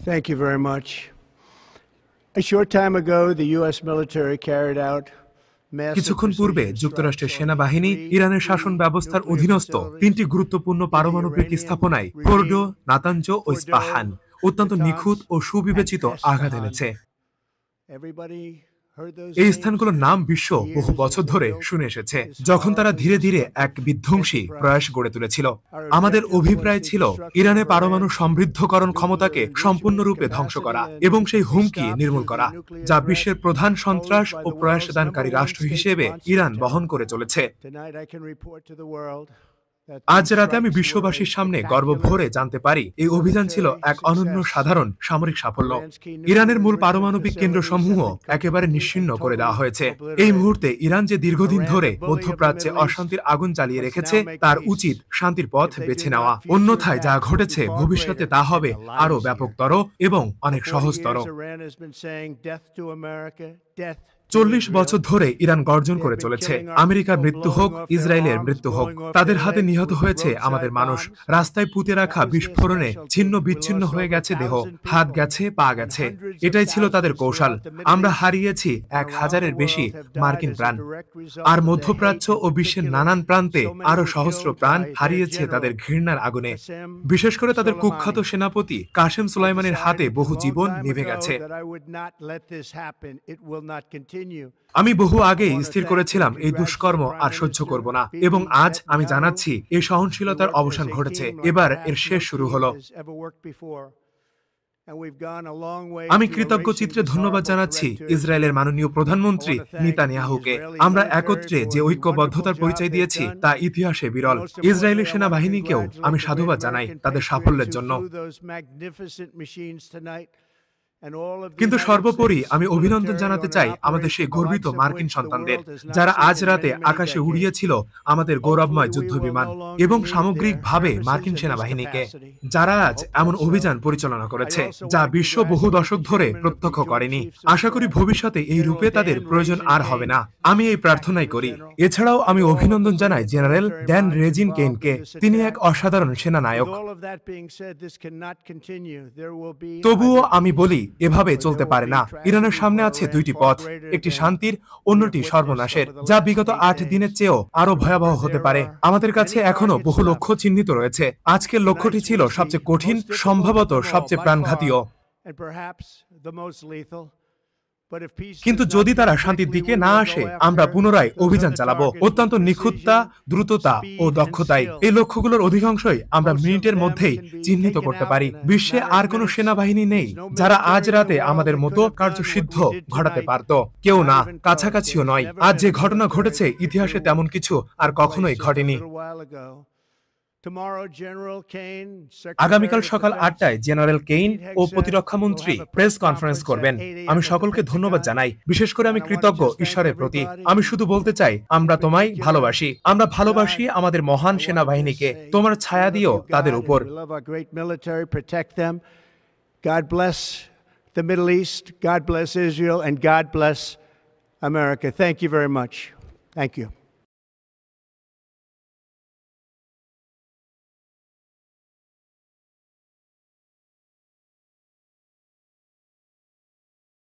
Thank you very much. A short time ago, the U.S. military carried out কিছুক্ষণ পূর্বে যুক্তরাষ্ট্রের সেনাবাহিনী ইরানের শাসন ব্যবস্থার অধীনস্থ তিনটি গুরুত্বপূর্ণ পারমাণবিক স্থাপনায় ফোর্ডো, নাতাঞ্জ ও ইস্পাহান অত্যন্ত নিখুঁত ও সুবিবেচিত আঘাত এনেছে। এই স্থানগুলোর নাম বিশ্ব বহু বছর ধরে শুনে এসেছে, যখন তারা ধীরে ধীরে এক বিধ্বংসী প্রয়াস গড়ে তুলেছিল। আমাদের অভিপ্রায় ছিল ইরানের পারমাণু সমৃদ্ধকরণ ক্ষমতাকে সম্পূর্ণরূপে ধ্বংস করা এবং সেই হুমকি নির্মূল করা, যা বিশ্বের প্রধান সন্ত্রাস ও প্রয়াসদানকারী রাষ্ট্র হিসেবে ইরান বহন করে চলেছে। আজ রাতে আমি বিশ্ববাসীর সামনে গর্ব ভরে জানতে পারি এই অভিযান ছিল এক অনন্য সাধারণ সামরিক সাফল্য। ইরানের মূল পারমাণবিক কেন্দ্রসমূহ একেবারে নিশ্চিহ্ন করে দেওয়া হয়েছে। এই মুহূর্তে ইরান যে দীর্ঘদিন ধরে মধ্যপ্রাচ্যে অশান্তির আগুন জ্বালিয়ে রেখেছে, তার উচিত শান্তির পথ বেছে নেওয়া। অন্যথায় যা ঘটেছে ভবিষ্যতে তা হবে আরো ব্যাপকতর এবং অনেক সহজতর। 40 বছর ধরে ইরান গর্জন করে চলেছে, আমেরিকার মৃত্যু হোক, ইসরায়েলের মৃত্যু হোক, তাদের হাতে নিহত হয়েছে আমাদের মানুষ। রাস্তায় পুঁতে রাখা বিস্ফোরণে ছিন্ন বিচ্ছিন্ন হয়ে গেছে দেহ, হাত গেছে, পা গেছে। এটাই ছিল তাদের কৌশল। আমরা হারিয়েছি 1000-এর বেশি মার্কিন প্রাণ, আর মধ্যপ্রাচ্য ও বিশ্বের নানান প্রান্তে আরো সহস্র প্রাণ হারিয়েছে তাদের ঘৃণার আগুনে। বিশেষ করে তাদের কুখ্যাত সেনাপতি কাসেম সুলাইমানের হাতে বহু জীবন নিভে গেছে। আমি বহু আগেই স্থির করেছিলাম এই দুষ্কর্ম আর সহ্য করব না, এবং আজ আমি জানাচ্ছি এই সহনশীলতার অবসান ঘটেছে। এবার এর শেষ শুরু হলো। আমি কৃতজ্ঞ চিত্রে ধন্যবাদ জানাচ্ছি ইসরায়েলের মাননীয় প্রধানমন্ত্রী নেতানিয়াহুকে। আমরা একত্রে যে ঐক্যবদ্ধতার পরিচয় দিয়েছি তা ইতিহাসে বিরল। ইসরায়েলি সেনাবাহিনীকেও আমি সাধুবাদ জানাই তাদের সাফল্যের জন্য। কিন্তু সর্বোপরি আমি অভিনন্দন জানাতে চাই আমাদের সেই গর্বিত মার্কিন সন্তানদের, যারা আজ রাতে আকাশে উড়িয়েছিল আমাদের গৌরবময় যুদ্ধবিমান, এবং সামগ্রিকভাবে মার্কিন সেনাবাহিনীকে, যারা আজ এমন অভিযান পরিচালনা করেছে যা বিশ্ব বহু দশক ধরে প্রত্যক্ষ করেনি। আশা করি ভবিষ্যতে এই রূপে তাদের প্রয়োজন আর হবে না। আমি এই প্রার্থনাই করি। এছাড়াও আমি অভিনন্দন জানাই জেনারেল ড্যান রেজিন কেইনকে। তিনি এক অসাধারণ সেনানায়ক। তবুও আমি বলি, এভাবে চলতে পারে না। ইরানের সামনে আছে দুইটি পথ, একটি শান্তির, অন্যটি সর্বনাশের, যা বিগত 8 দিনের চেয়েও আরো ভয়াবহ হতে পারে। আমাদের কাছে এখনো বহু লক্ষ্য চিহ্নিত রয়েছে। আজকের লক্ষ্যটি ছিল সবচেয়ে কঠিন, সম্ভবত সবচেয়ে প্রাণঘাতীও। কিন্তু যদি তারা শান্তির দিকে না আসে, আমরা পুনরায় অভিযান চালাবো অত্যন্ত নিখুঁততা, দ্রুততা ও দক্ষতায়। এই লক্ষ্যগুলোর অধিকাংশই আমরা মিনিটের মধ্যেই চিহ্নিত করতে পারি। বিশ্বে আর কোনো সেনাবাহিনী নেই যারা আজ রাতে আমাদের মতো কার্যসিদ্ধ ঘটাতে পারত। কেউ না, কাছাকাছিও নয়। আজ যে ঘটনা ঘটেছে ইতিহাসে তেমন কিছু আর কখনোই ঘটেনি। আগামীকাল সকাল 8টায় জেনারেল কেইন ও প্রতিরক্ষামন্ত্রী প্রেস কনফারেন্স করবেন। আমি সকলকে ধন্যবাদ জানাই, বিশেষ করে আমি কৃতজ্ঞ ঈশ্বরের প্রতি। আমি শুধু বলতে চাই, আমরা তোমায় ভালোবাসি। আমরা ভালোবাসি আমাদের মহান সেনাবাহিনীকে। তোমার ছায়া দিও তাদের উপর। God bless the Middle East, God bless Israel, and God bless America. Thank you very much. Thank you.